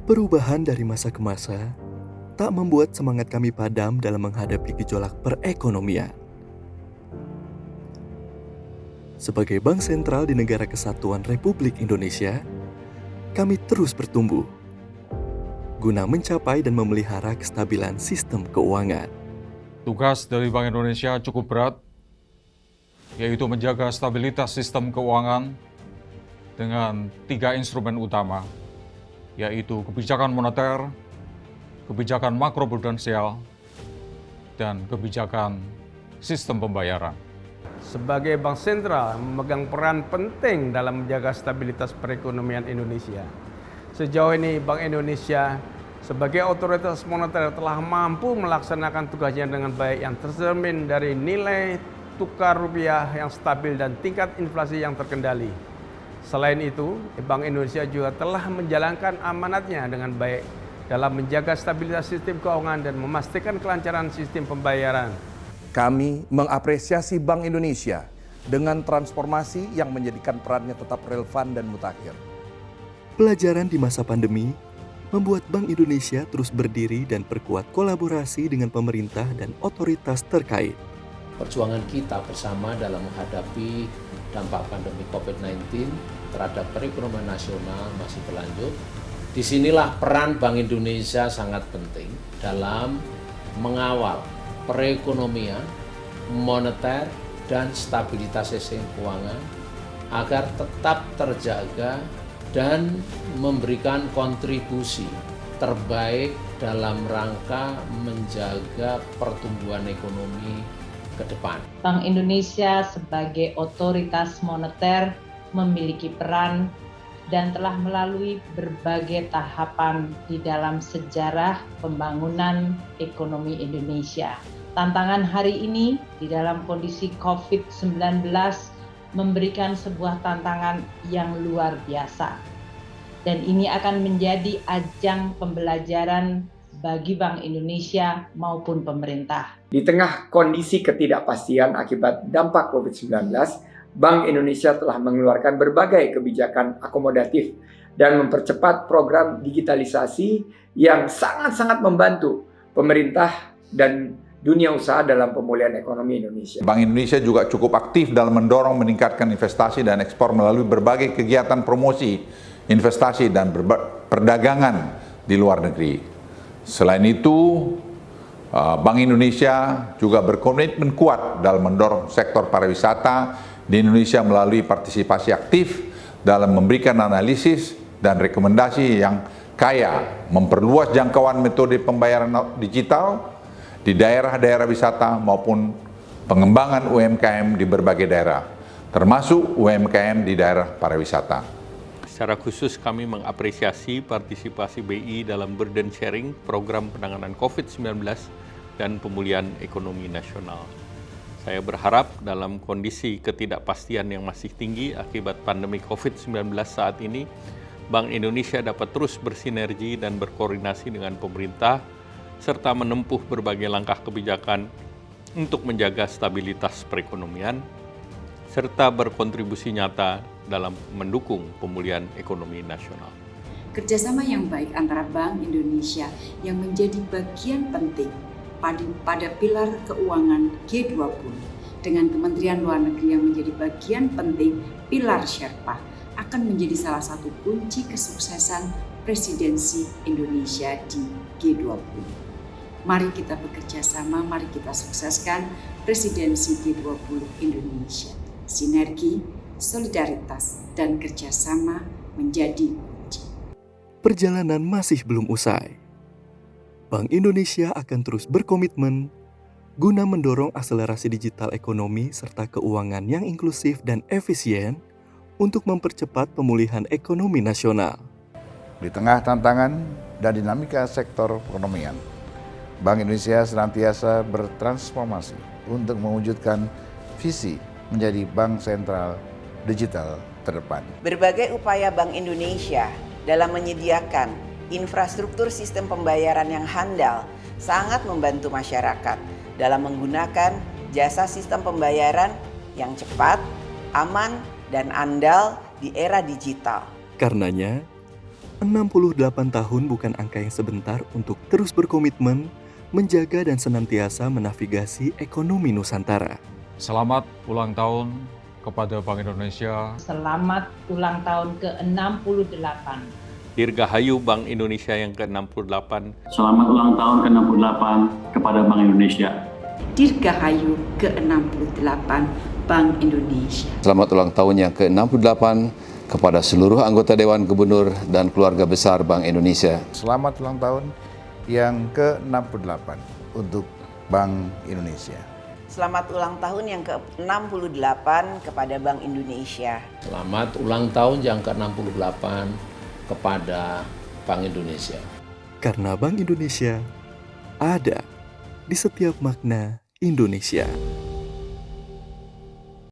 Perubahan dari masa ke masa tak membuat semangat kami padam dalam menghadapi gejolak perekonomian. Sebagai Bank Sentral di Negara Kesatuan Republik Indonesia, kami terus bertumbuh guna mencapai dan memelihara kestabilan sistem keuangan. Tugas dari Bank Indonesia cukup berat, yaitu menjaga stabilitas sistem keuangan dengan 3 instrumen utama, yaitu kebijakan moneter, kebijakan makroprudensial, dan kebijakan sistem pembayaran. Sebagai bank sentral memegang peran penting dalam menjaga stabilitas perekonomian Indonesia. Sejauh ini Bank Indonesia sebagai otoritas moneter telah mampu melaksanakan tugasnya dengan baik yang tercermin dari nilai tukar rupiah yang stabil dan tingkat inflasi yang terkendali. Selain itu, Bank Indonesia juga telah menjalankan amanatnya dengan baik dalam menjaga stabilitas sistem keuangan dan memastikan kelancaran sistem pembayaran. Kami mengapresiasi Bank Indonesia dengan transformasi yang menjadikan perannya tetap relevan dan mutakhir. Pelajaran di masa pandemi membuat Bank Indonesia terus berdiri dan perkuat kolaborasi dengan pemerintah dan otoritas terkait. Perjuangan kita bersama dalam menghadapi dampak pandemi COVID-19 terhadap perekonomian nasional masih berlanjut. Disinilah peran Bank Indonesia sangat penting dalam mengawal perekonomian, moneter, dan stabilitas sistem keuangan agar tetap terjaga dan memberikan kontribusi terbaik dalam rangka menjaga pertumbuhan ekonomi ke depan. Bank Indonesia sebagai otoritas moneter memiliki peran dan telah melalui berbagai tahapan di dalam sejarah pembangunan ekonomi Indonesia. Tantangan hari ini di dalam kondisi COVID-19 memberikan sebuah tantangan yang luar biasa. Dan ini akan menjadi ajang pembelajaran bagi Bank Indonesia maupun pemerintah. Di tengah kondisi ketidakpastian akibat dampak COVID-19, Bank Indonesia telah mengeluarkan berbagai kebijakan akomodatif dan mempercepat program digitalisasi yang sangat-sangat membantu pemerintah dan dunia usaha dalam pemulihan ekonomi Indonesia. Bank Indonesia juga cukup aktif dalam mendorong meningkatkan investasi dan ekspor melalui berbagai kegiatan promosi, investasi, dan perdagangan di luar negeri. Selain itu, Bank Indonesia juga berkomitmen kuat dalam mendorong sektor pariwisata di Indonesia melalui partisipasi aktif dalam memberikan analisis dan rekomendasi yang kaya, memperluas jangkauan metode pembayaran digital di daerah-daerah wisata maupun pengembangan UMKM di berbagai daerah, termasuk UMKM di daerah pariwisata. Secara khusus kami mengapresiasi partisipasi BI dalam burden sharing program penanganan COVID-19 dan pemulihan ekonomi nasional. Saya berharap dalam kondisi ketidakpastian yang masih tinggi akibat pandemi COVID-19 saat ini, Bank Indonesia dapat terus bersinergi dan berkoordinasi dengan pemerintah, serta menempuh berbagai langkah kebijakan untuk menjaga stabilitas perekonomian, serta berkontribusi nyata dalam mendukung pemulihan ekonomi nasional. Kerjasama yang baik antara Bank Indonesia yang menjadi bagian penting pada pilar keuangan G20 dengan Kementerian Luar Negeri yang menjadi bagian penting pilar Sherpa akan menjadi salah satu kunci kesuksesan presidensi Indonesia di G20. Mari kita bekerja sama, mari kita sukseskan presidensi G20 Indonesia. Sinergi, solidaritas, dan kerjasama menjadi kunci. Perjalanan masih belum usai. Bank Indonesia akan terus berkomitmen guna mendorong akselerasi digital ekonomi serta keuangan yang inklusif dan efisien untuk mempercepat pemulihan ekonomi nasional. Di tengah tantangan dan dinamika sektor perekonomian, Bank Indonesia senantiasa bertransformasi untuk mewujudkan visi menjadi bank sentral digital terdepan. Berbagai upaya Bank Indonesia dalam menyediakan infrastruktur sistem pembayaran yang handal sangat membantu masyarakat dalam menggunakan jasa sistem pembayaran yang cepat, aman, dan andal di era digital. Karenanya, 68 tahun bukan angka yang sebentar untuk terus berkomitmen menjaga dan senantiasa menavigasi ekonomi Nusantara. Selamat ulang tahun kepada Bank Indonesia. Selamat ulang tahun ke-68. Dirgahayu Bank Indonesia yang ke-68. Selamat ulang tahun ke-68 kepada Bank Indonesia. Dirgahayu ke-68 Bank Indonesia. Selamat ulang tahun yang ke-68 kepada seluruh anggota Dewan Gubernur dan keluarga besar Bank Indonesia. Selamat ulang tahun yang ke-68 untuk Bank Indonesia. Selamat ulang tahun yang ke-68 kepada Bank Indonesia. Selamat ulang tahun yang ke-68 kepada Bank Indonesia. Karena Bank Indonesia ada di setiap makna Indonesia.